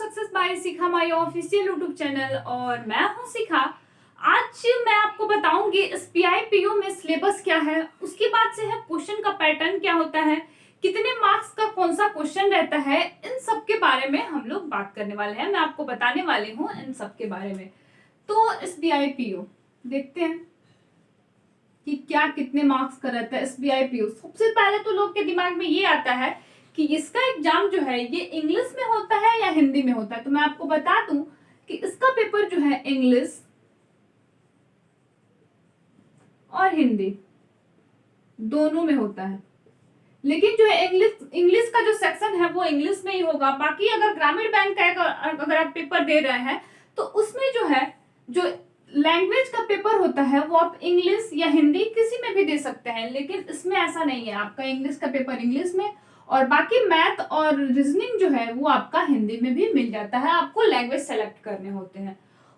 Success by Shikha my official YouTube channel और मैं हूं शिखा। आज मैं आपको बताऊंगी एसबीआई पीओ में सिलेबस क्या है, उसके बाद से है क्वेश्चन का पैटर्न क्या होता है, कितने मार्क्स का कौन सा क्वेश्चन रहता है, इन सब के बारे में हम लोग बात करने वाले हैं। मैं आपको बताने वाली हूँ इन सब के बारे में। तो एसबीआई पीओ देखते हैं कि क्या कितने मार्क्स का रहता है एसबीआई पीओ। सबसे पहले तो लोग के दिमाग में ये आता है कि इसका एग्जाम जो है ये इंग्लिश में होता है या हिंदी में होता है। तो मैं आपको बता दूं कि इसका पेपर जो है इंग्लिश और हिंदी दोनों में होता है। लेकिन जो है इंग्लिश का जो सेक्शन है वो इंग्लिश में ही होगा। बाकी अगर ग्रामीण बैंक का अगर आप पेपर दे रहे हैं तो उसमें जो है जो लैंग्वेज का पेपर होता है वो आप इंग्लिश या हिंदी किसी में भी दे सकते हैं। लेकिन इसमें ऐसा नहीं है, आपका इंग्लिश का पेपर इंग्लिश में और बाकी मैथ और रीजनिंग जो है वो आपका हिंदी में भी मिल जाता है। आपको लैंग्वेज सेलेक्ट करने होते हैं।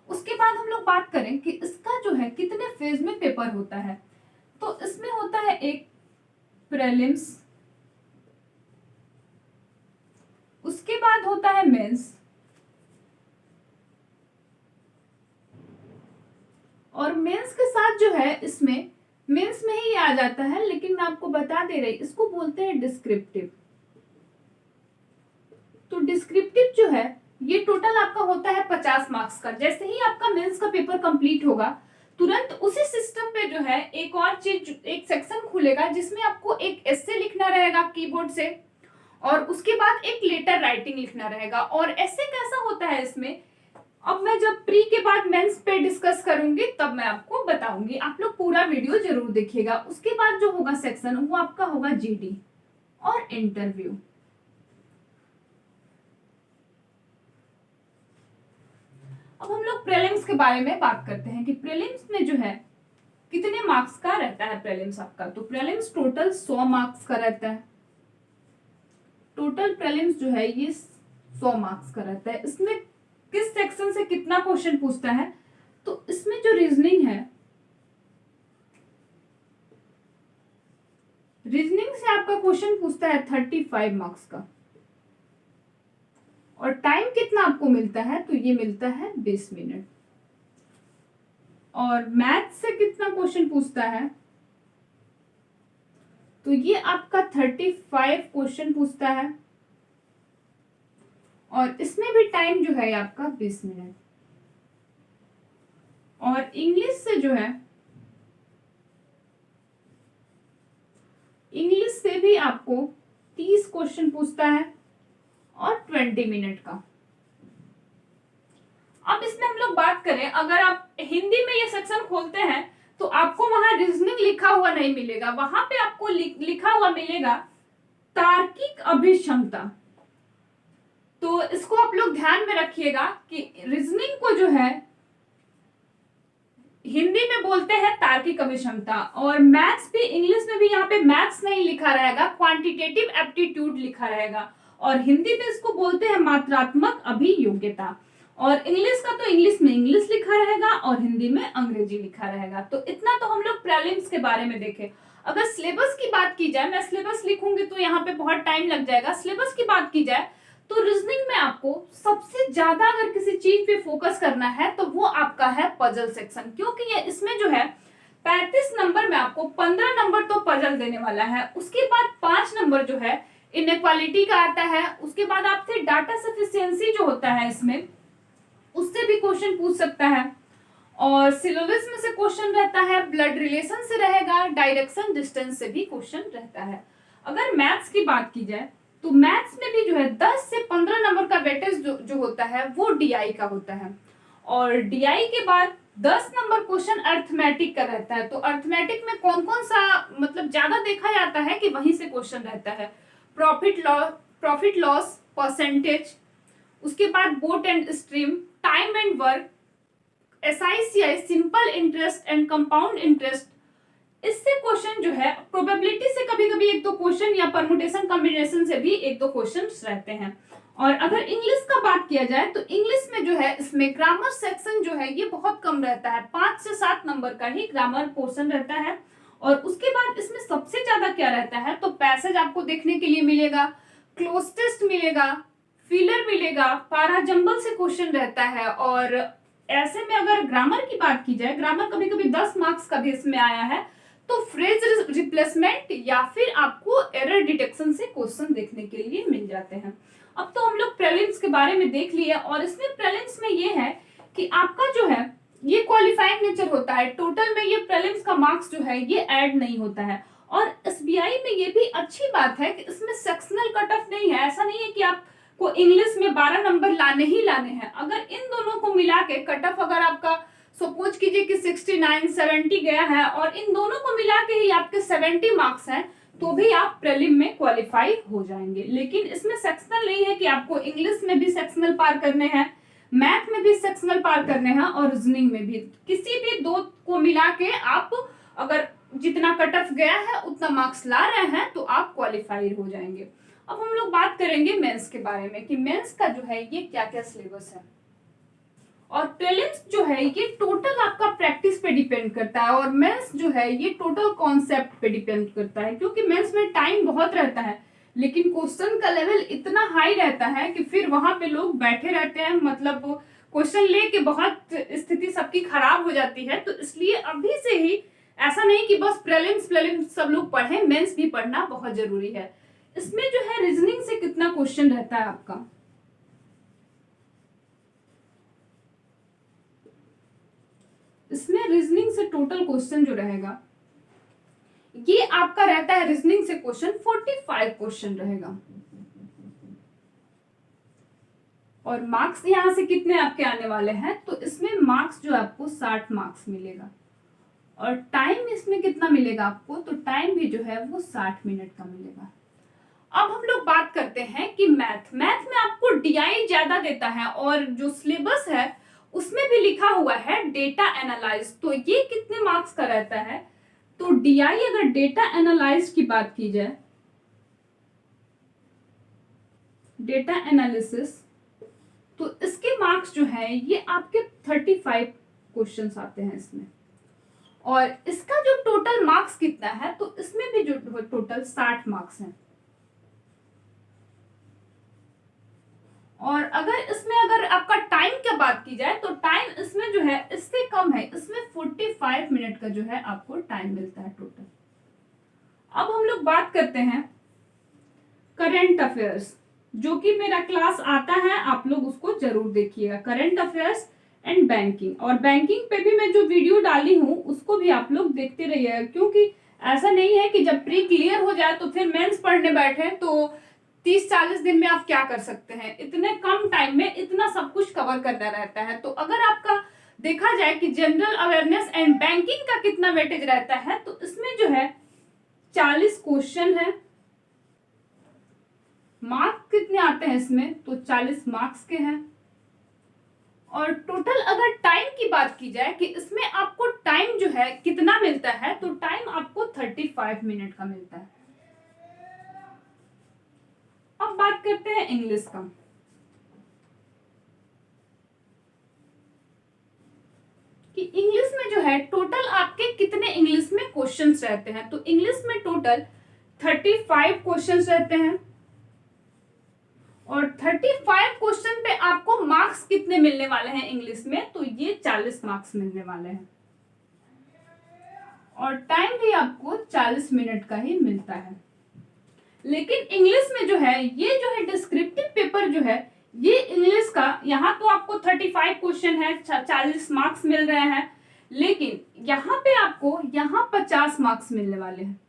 उसके बाद हम लोग बात करें कि इसका जो है कितने फेज में पेपर होता है। तो इसमें होता है एक प्रीलिम्स, उसके बाद होता है मेंस और मेंस के साथ जो है इसमें मेंस में ही आ जाता है, लेकिन मैं आपको बता दे रही इसको बोलते हैं डिस्क्रिप्टिव। तो डिस्क्रिप्टिव जो है ये टोटल आपका होता है 50 मार्क्स का। जैसे ही आपका मेंस का पेपर कंप्लीट होगा तुरंत उसी सिस्टम पे जो है एक और चीज, एक सेक्शन खुलेगा जिसमें आपको एक एस्से लिखना रहेगा कीबोर्ड से और उसके बाद एक लेटर राइटिंग लिखना रहेगा। और एस्से कैसा होता है इसमें अब मैं जब प्री के बाद मेंस पे डिस्कस करूंगी तब मैं आपको बताऊंगी। आप लोग पूरा वीडियो जरूर देखिएगा। उसके बाद जो होगा सेक्शन वो आपका होगा जीडी और इंटरव्यू। अब हम लोग प्रीलिम्स के बारे में बात करते हैं कि प्रीलिम्स में जो है कितने मार्क्स का रहता है प्रीलिम्स आपका। तो प्रीलिम्स टोटल 100 मार्क्स का रहता है। टोटल प्रीलिम्स जो है ये 100 मार्क्स का रहता है। इसमें किस सेक्शन से कितना क्वेश्चन पूछता है, तो इसमें जो रीजनिंग है, रीजनिंग से आपका क्वेश्चन पूछता है 35 मार्क्स का और टाइम कितना आपको मिलता है, तो ये मिलता है 20 मिनट। और मैथ से कितना क्वेश्चन पूछता है, तो ये आपका 35 क्वेश्चन पूछता है और इसमें भी टाइम जो है आपका 20 मिनट। और इंग्लिश से जो है इंग्लिश से भी आपको 30 क्वेश्चन पूछता है और 20 मिनट का। अब इसमें हम लोग बात करें, अगर आप हिंदी में ये सेक्शन खोलते हैं तो आपको वहां रीजनिंग लिखा हुआ नहीं मिलेगा, वहां पे आपको लिखा हुआ मिलेगा तार्किक अभिक्षमता। तो इसको आप लोग ध्यान में रखिएगा कि रीजनिंग को जो है हिंदी में बोलते हैं तार्किक अभिक्षमता और मैथ्स भी इंग्लिश में भी यहाँ पे मैथ्स नहीं लिखा रहेगा, क्वांटिटेटिव एप्टीट्यूड लिखा रहेगा। और हिंदी में इसको बोलते हैं मात्रात्मक अभियोग्यता। और इंग्लिश का तो इंग्लिश में इंग्लिश लिखा रहेगा और हिंदी में अंग्रेजी लिखा रहेगा। तो इतना तो हम लोग प्रीलिम्स के बारे में देखे। अगर सिलेबस की बात की जाए, मैं सिलेबस लिखूंगी तो यहाँ पे बहुत टाइम लग जाएगा। सिलेबस की बात की जाए तो रीजनिंग में आपको सबसे ज्यादा अगर किसी चीज पे फोकस करना है तो वो आपका है पजल सेक्शन, क्योंकि ये इसमें जो है 35 नंबर में आपको 15 नंबर तो पजल देने वाला है। उसके बाद 5 नंबर जो है इनइक्वालिटी का आता है। उसके बाद आपसे डाटा सफिशिएंसी जो होता है इसमें उससे भी क्वेश्चन पूछ सकता है और सिलोजिज्म से क्वेश्चन रहता है, ब्लड रिलेशन से रहेगा, डायरेक्शन डिस्टेंस से भी क्वेश्चन रहता है। अगर मैथ्स की बात की जाए तो मैथ्स में भी जो है 10 से 15 नंबर का वेटेज जो होता है वो डीआई का होता है। और डीआई के बाद 10 नंबर क्वेश्चन अर्थमेटिक का रहता है। तो अर्थमेटिक में कौन कौन सा मतलब ज्यादा देखा जाता है कि वहीं से क्वेश्चन रहता है। प्रॉफिट लॉस परसेंटेज, उसके बाद boat and stream, time and work, SI CI simple interest and compound interest. इससे क्वेश्चन जो है प्रोबेबिलिटी से कभी कभी एक दो क्वेश्चन या परमुटेशन कॉम्बिनेशन से भी एक दो क्वेश्चन रहते हैं। और अगर इंग्लिश का बात किया जाए तो इंग्लिश में जो है इसमें ग्रामर सेक्शन जो है ये बहुत कम रहता है, 5 से 7 नंबर का ही ग्रामर पोर्शन रहता है। और उसके बाद इसमें सबसे ज्यादा क्या रहता है, तो पैसेज आपको देखने के लिए मिलेगा, क्लोज टेस्ट मिलेगा, फीलर मिलेगा, पाराजंबल से क्वेश्चन रहता है। और ऐसे में अगर ग्रामर की बात की जाए, ग्रामर कभी कभी 10 मार्क्स का भी इसमें आया है, तो फ्रेज रिप्लेसमेंट या फिर आपको एरर डिटेक्शन से क्वेश्चन देखने के लिए मिल जाते हैं। अब तो हम लोग प्रीलिम्स के बारे में देख लिए, और इसमें प्रीलिम्स में ये है कि आपका जो है ये क्वालिफाइंग नेचर होता है, टोटल में ये प्रीलिम्स का मार्क्स जो है ये ऐड नहीं होता है। और एसबीआई में ये भी अच्छी बात है कि इसमें सेक्शनल कट ऑफ नहीं है। ऐसा नहीं है कि आपको इंग्लिश में 12 नंबर लाने ही लाने हैं। अगर इन दोनों को मिला के कट ऑफ अगर आपका सपोज कीजिए कि 69 70 गया है और इन दोनों को मिला के ही आपके 70 मार्क्स हैं, तो भी आप प्रीलिम में क्वालिफाई हो जाएंगे। लेकिन इसमें सेक्शनल नहीं है कि आपको इंग्लिश में भी सेक्शनल पार करने हैं, मैथ में भी सेक्शनल पार करने हैं, और रीजनिंग में भी। किसी भी दो को मिला के आप अगर जितना कट ऑफ गया है उतना मार्क्स ला रहे हैं तो आप क्वालिफाइड हो जाएंगे। अब हम लोग बात करेंगे मेंस के बारे में कि मेंस का जो है ये क्या क्या सिलेबस है। और प्रीलिम्स जो है ये टोटल आपका प्रैक्टिस पे डिपेंड करता है, और मेंस जो है ये टोटल कॉन्सेप्ट पे डिपेंड करता है। क्योंकि मेंस में टाइम बहुत रहता है, लेकिन क्वेश्चन का लेवल इतना हाई रहता है कि फिर वहां पे लोग बैठे रहते हैं, मतलब क्वेश्चन लेके बहुत स्थिति सबकी खराब हो जाती है। तो इसलिए अभी से ही ऐसा नहीं कि बस प्रीलिम्स सब लोग पढ़ें, मेंस भी पढ़ना बहुत जरूरी है। इसमें जो है रीजनिंग से कितना क्वेश्चन रहता है आपका, इसमें रीजनिंग से टोटल क्वेश्चन जो रहेगा ये आपका रहता है, रीजनिंग से क्वेश्चन 45 क्वेश्चन रहेगा। और मार्क्स यहां से कितने आपके आने वाले हैं, तो इसमें मार्क्स जो आपको 60 मार्क्स मिलेगा। और टाइम इसमें कितना मिलेगा आपको, तो टाइम भी जो है वो 60 मिनट का मिलेगा। अब हम लोग बात करते हैं कि मैथ में आपको डीआई ज्यादा देता है, और जो सिलेबस है उसमें भी लिखा हुआ है डेटा एनालाइज। तो ये कितने मार्क्स का रहता है, तो डीआई अगर डेटा एनालाइज की बात की जाए, डेटा एनालिसिस, तो इसके मार्क्स जो है ये आपके 35 क्वेश्चंस आते हैं इसमें। और इसका जो टोटल मार्क्स कितना है, तो इसमें भी जो टोटल 60 मार्क्स हैं। और अगर आपका टाइम की बात की जाए, तो टाइम इसमें जो है इससे कम है, इसमें 45 मिनट का जो है आपको टाइम मिलता है टोटल। अब हम लोग बात करते हैं करंट अफेयर्स, जो कि मेरा क्लास आता है, आप लोग उसको जरूर देखिएगा, करंट अफेयर्स एंड बैंकिंग। और बैंकिंग पे भी मैं जो वीडियो डाली हूँ उसको भी आप लोग देखते रहिएगा, क्योंकि ऐसा नहीं है कि जब प्री क्लियर हो जाए तो फिर मेंस पढ़ने बैठे तो 30-40 दिन में आप क्या कर सकते हैं। इतने कम टाइम में इतना सब कुछ कवर करना रहता है। तो अगर आपका देखा जाए कि जनरल अवेयरनेस एंड बैंकिंग का कितना वेटेज रहता है, तो इसमें जो है 40 क्वेश्चन है, मार्क्स कितने आते हैं इसमें, तो 40 मार्क्स के हैं। और टोटल अगर टाइम की बात की जाए कि इसमें आपको टाइम जो है कितना मिलता है, तो टाइम आपको 35 मिनट का मिलता है। अब बात करते हैं इंग्लिश का। कि इंग्लिश में जो है टोटल आपके कितने इंग्लिश में क्वेश्चंस रहते हैं, तो इंग्लिश में टोटल 35 क्वेश्चंस रहते हैं। और 35 क्वेश्चन पे आपको मार्क्स कितने मिलने वाले हैं इंग्लिश में, तो ये 40 मार्क्स मिलने वाले हैं। और टाइम भी आपको 40 मिनट का ही मिलता है। लेकिन इंग्लिश में जो है ये जो है डिस्क्रिप्टिव पेपर जो है, ये इंग्लिश का यहाँ तो आपको 35 क्वेश्चन है, 40 मार्क्स मिल रहे हैं, लेकिन यहाँ पे आपको यहाँ 50 मार्क्स मिलने वाले हैं।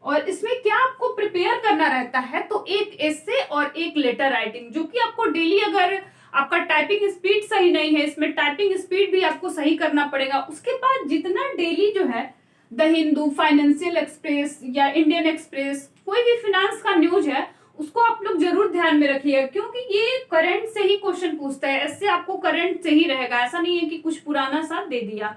और इसमें क्या आपको प्रिपेयर करना रहता है, तो एक एसे और एक लेटर राइटिंग, जो कि आपको डेली, अगर आपका टाइपिंग स्पीड सही नहीं है, इसमें टाइपिंग स्पीड भी आपको सही करना पड़ेगा। उसके बाद जितना डेली जो है द हिंदू, फाइनेंशियल एक्सप्रेस या इंडियन एक्सप्रेस, कोई भी फिनेंस का न्यूज है, उसको आप लोग जरूर ध्यान में रखिएगा, क्योंकि ये करंट से ही क्वेश्चन पूछता है। ऐसे आपको करंट से ही रहेगा, ऐसा नहीं है कि कुछ पुराना सा दे दिया।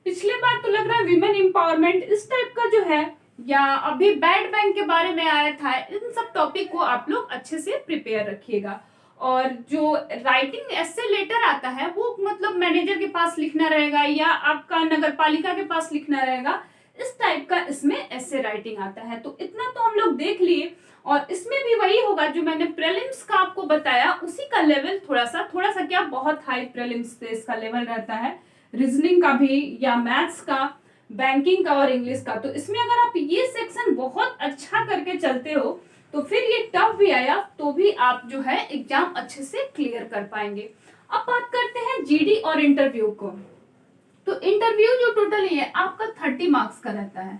पिछले बार तो लग रहा है विमेन एम्पावरमेंट इस टाइप का जो है, या अभी बैड बैंक के बारे में आया था, इन सब टॉपिक को आप लोग अच्छे से प्रिपेयर रखिएगा। और जो राइटिंग एसे लेटर आता है वो मतलब मैनेजर के पास लिखना रहेगा या आपका नगर पालिका के पास लिखना रहेगा, इस टाइप का इसमें एसे राइटिंग आता है। तो इतना तो हम लोग देख लिए। और इसमें भी वही होगा जो मैंने प्रीलिम्स का आपको बताया, उसी का लेवल थोड़ा सा क्या बहुत हाई प्रीलिम्स से इसका लेवल रहता है, रीजनिंग का भी या मैथ्स का, बैंकिंग का और इंग्लिश का। तो इसमें अगर आप ये सेक्शन बहुत अच्छा करके चलते हो तो फिर ये टफ भी आया तो भी आप जो है एग्जाम अच्छे से क्लियर कर पाएंगे। अब बात करते हैं जीडी और इंटरव्यू को। तो इंटरव्यू जो टोटल है आपका 30 मार्क्स का रहता है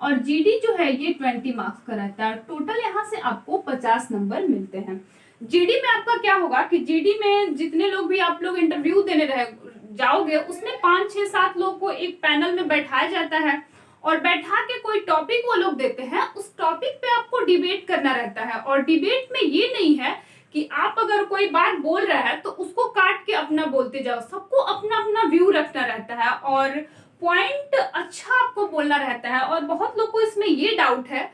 और जीडी जो है ये 20 मार्क्स का रहता है। टोटल यहाँ से आपको 50 नंबर मिलते हैं। जीडी में आपका क्या होगा कि जीडी में जितने लोग भी आप लोग इंटरव्यू देने रहे जाओगे उसमें 5, 6, 7 लोग को एक पैनल में बैठाया जाता है और बैठा के कोई टॉपिक वो लोग देते हैं, उस टॉपिक पे आपको डिबेट करना रहता है। और डिबेट में ये नहीं है कि आप अगर कोई बात बोल रहा है तो उसको काट के अपना बोलते जाओ, सबको अपना अपना व्यू रखना रहता है और पॉइंट अच्छा आपको बोलना रहता है। और बहुत लोग को इसमें ये डाउट है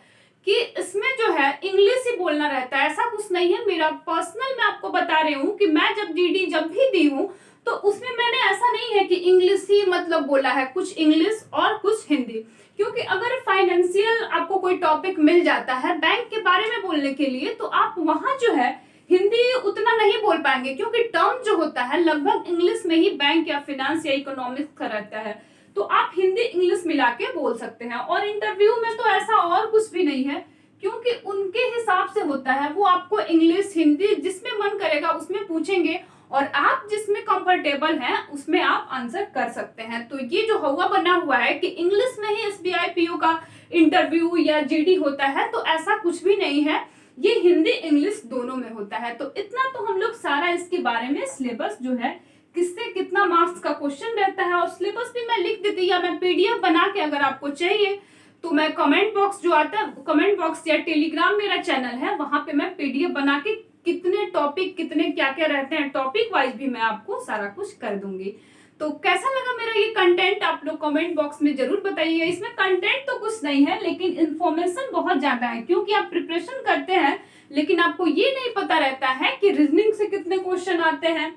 कि इसमें जो है इंग्लिश ही बोलना रहता है, ऐसा कुछ नहीं है। मेरा पर्सनल मैं आपको बता रही हूँ कि मैं जब जीडी जब भी दी हूँ तो उसमें मैंने ऐसा नहीं है कि इंग्लिश ही मतलब बोला है, कुछ इंग्लिश और कुछ हिंदी। क्योंकि अगर फाइनेंशियल आपको कोई टॉपिक मिल जाता है बैंक के बारे में बोलने के लिए तो आप वहां जो है हिंदी उतना नहीं बोल पाएंगे, क्योंकि टर्म जो होता है लगभग इंग्लिश में ही बैंक या फिनेंस या इकोनॉमिक्स का रहता है। तो आप हिंदी इंग्लिश मिला के बोल सकते हैं। और इंटरव्यू में तो ऐसा और कुछ भी नहीं है, क्योंकि उनके हिसाब से होता है, वो आपको इंग्लिश हिंदी जिसमें मन करेगा उसमें पूछेंगे और आप जिसमें कंफर्टेबल हैं उसमें आप आंसर कर सकते हैं। तो ये जो हवा बना हुआ है कि इंग्लिश में ही एसबीआई पीओ का इंटरव्यू या जीडी होता है, तो ऐसा कुछ भी नहीं है, ये हिंदी इंग्लिश दोनों में होता है। तो इतना तो हम लोग सारा इसके बारे में सिलेबस जो है किससे कितना मार्क्स का क्वेश्चन रहता है और सिलेबस भी मैं लिख देती या मैं पीडीएफ बना के अगर आपको चाहिए तो मैं कमेंट बॉक्स जो आता है, कमेंट बॉक्स या टेलीग्राम मेरा चैनल है, वहां पे मैं पीडीएफ बना के कितने टॉपिक कितने क्या क्या रहते हैं टॉपिक वाइज भी मैं आपको सारा कुछ कर दूंगी। तो कैसा लगा मेरा ये कंटेंट आप लोग कमेंट बॉक्स में जरूर बताइए। इसमें कंटेंट तो कुछ नहीं है लेकिन इंफॉर्मेशन बहुत ज्यादा है, क्योंकि आप प्रिपरेशन करते हैं लेकिन आपको ये नहीं पता रहता है कि रीजनिंग से कितने क्वेश्चन आते हैं,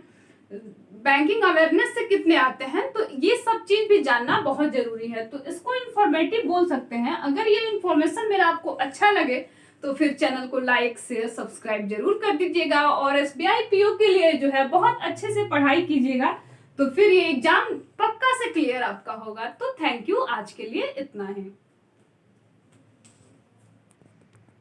बैंकिंग अवेयरनेस से कितने आते हैं। तो ये सब चीज भी जानना बहुत जरूरी है। तो इसको इंफॉर्मेटिव बोल सकते हैं। अगर ये इंफॉर्मेशन मेरा आपको अच्छा लगे तो फिर चैनल को लाइक शेयर सब्सक्राइब जरूर कर दीजिएगा और एसबीआई पीओ के लिए जो है बहुत अच्छे से पढ़ाई कीजिएगा, तो फिर ये एग्जाम पक्का से क्लियर आपका होगा। तो थैंक यू, आज के लिए इतना ही।